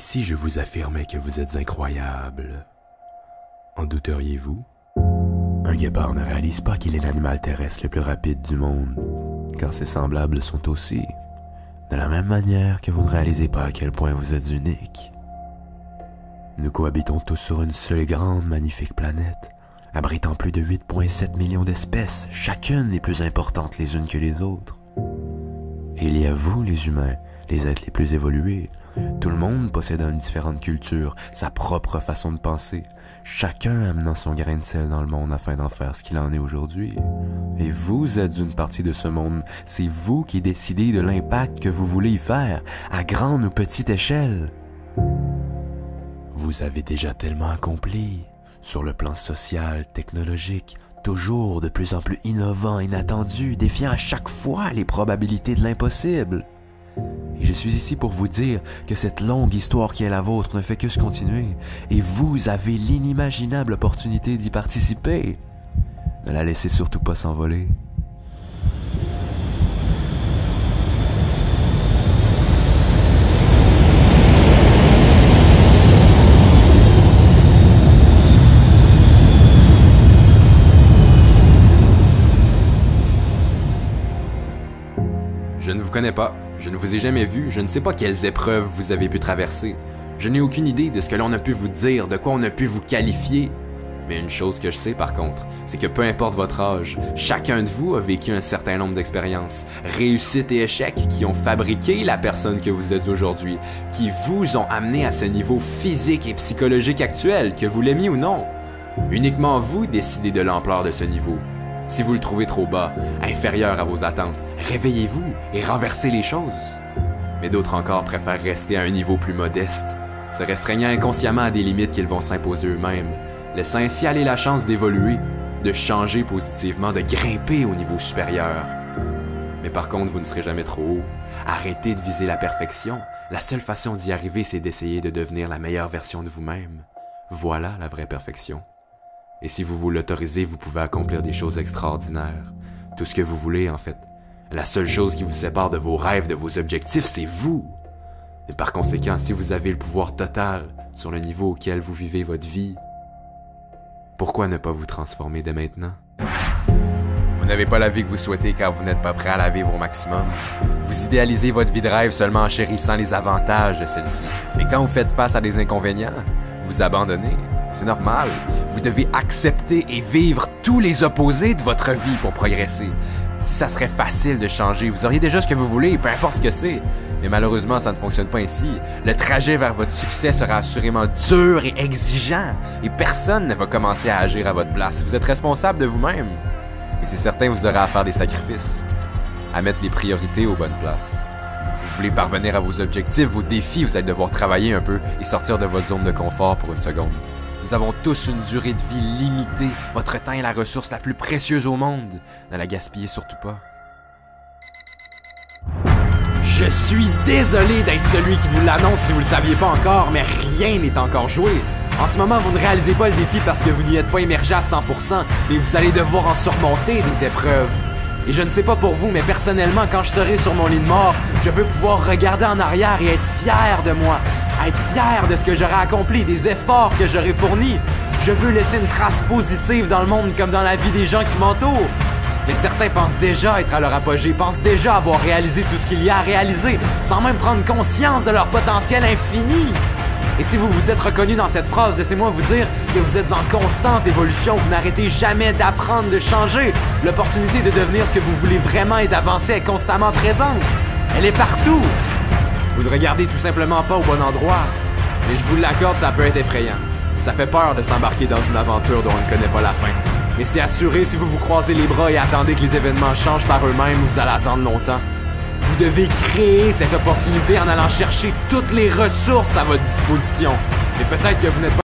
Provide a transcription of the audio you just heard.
si je vous affirmais que vous êtes incroyable, en douteriez-vous? Un guépard ne réalise pas qu'il est l'animal terrestre le plus rapide du monde, car ses semblables sont aussi, de la même manière que vous ne réalisez pas à quel point vous êtes unique. Nous cohabitons tous sur une seule et grande, magnifique planète, abritant plus de 8,7 millions d'espèces, chacune les plus importantes les unes que les autres. Et il y a vous, les humains, les êtres les plus évolués. Tout le monde possédant une différente culture, sa propre façon de penser, chacun amenant son grain de sel dans le monde afin d'en faire ce qu'il en est aujourd'hui. Et vous êtes une partie de ce monde, c'est vous qui décidez de l'impact que vous voulez y faire, à grande ou petite échelle. Vous avez déjà tellement accompli, sur le plan social, technologique, toujours de plus en plus innovant, inattendu, défiant à chaque fois les probabilités de l'impossible. Et je suis ici pour vous dire que cette longue histoire qui est la vôtre ne fait que se continuer, et vous avez l'inimaginable opportunité d'y participer. Ne la laissez surtout pas s'envoler. Je ne vous connais pas, je ne vous ai jamais vu, je ne sais pas quelles épreuves vous avez pu traverser. Je n'ai aucune idée de ce que l'on a pu vous dire, de quoi on a pu vous qualifier. Mais une chose que je sais par contre, c'est que peu importe votre âge, chacun de vous a vécu un certain nombre d'expériences, réussites et échecs qui ont fabriqué la personne que vous êtes aujourd'hui, qui vous ont amené à ce niveau physique et psychologique actuel, que vous l'aimiez ou non. Uniquement vous décidez de l'ampleur de ce niveau. Si vous le trouvez trop bas, inférieur à vos attentes, réveillez-vous et renversez les choses. Mais d'autres encore préfèrent rester à un niveau plus modeste, se restreignant inconsciemment à des limites qu'ils vont s'imposer eux-mêmes, laissant ainsi aller la chance d'évoluer, de changer positivement, de grimper au niveau supérieur. Mais par contre, vous ne serez jamais trop haut. Arrêtez de viser la perfection. La seule façon d'y arriver, c'est d'essayer de devenir la meilleure version de vous-même. Voilà la vraie perfection. Et si vous vous l'autorisez, vous pouvez accomplir des choses extraordinaires. Tout ce que vous voulez, en fait. La seule chose qui vous sépare de vos rêves, de vos objectifs, c'est vous. Et par conséquent, si vous avez le pouvoir total sur le niveau auquel vous vivez votre vie, pourquoi ne pas vous transformer dès maintenant? Vous n'avez pas la vie que vous souhaitez car vous n'êtes pas prêt à la vivre au maximum. Vous idéalisez votre vie de rêve seulement en chérissant les avantages de celle-ci. Mais quand vous faites face à des inconvénients, vous abandonnez. C'est normal. Vous devez accepter et vivre tous les opposés de votre vie pour progresser. Si ça serait facile de changer, vous auriez déjà ce que vous voulez, peu importe ce que c'est. Mais malheureusement, ça ne fonctionne pas ainsi. Le trajet vers votre succès sera assurément dur et exigeant. Et personne ne va commencer à agir à votre place. Vous êtes responsable de vous-même. Et c'est certain que vous aurez à faire des sacrifices. À mettre les priorités aux bonnes places. Vous voulez parvenir à vos objectifs, vos défis, vous allez devoir travailler un peu et sortir de votre zone de confort pour une seconde. Nous avons tous une durée de vie limitée. Votre temps est la ressource la plus précieuse au monde. Ne la gaspillez surtout pas. Je suis désolé d'être celui qui vous l'annonce si vous le saviez pas encore, mais rien n'est encore joué. En ce moment, vous ne réalisez pas le défi parce que vous n'y êtes pas immergé à 100%, mais vous allez devoir en surmonter des épreuves. Et je ne sais pas pour vous, mais personnellement, quand je serai sur mon lit de mort, je veux pouvoir regarder en arrière et être fier de moi, être fier de ce que j'aurai accompli, des efforts que j'aurai fournis. Je veux laisser une trace positive dans le monde comme dans la vie des gens qui m'entourent. Mais certains pensent déjà être à leur apogée, pensent déjà avoir réalisé tout ce qu'il y a à réaliser, sans même prendre conscience de leur potentiel infini. Et si vous vous êtes reconnu dans cette phrase, laissez-moi vous dire que vous êtes en constante évolution, vous n'arrêtez jamais d'apprendre, de changer. L'opportunité de devenir ce que vous voulez vraiment et d'avancer est constamment présente. Elle est partout. Vous ne regardez tout simplement pas au bon endroit. Mais je vous l'accorde, ça peut être effrayant. Ça fait peur de s'embarquer dans une aventure dont on ne connaît pas la fin. Mais c'est assuré, si vous vous croisez les bras et attendez que les événements changent par eux-mêmes, vous allez attendre longtemps. Vous devez créer cette opportunité en allant chercher toutes les ressources à votre disposition. Et peut-être que vous n'êtes pas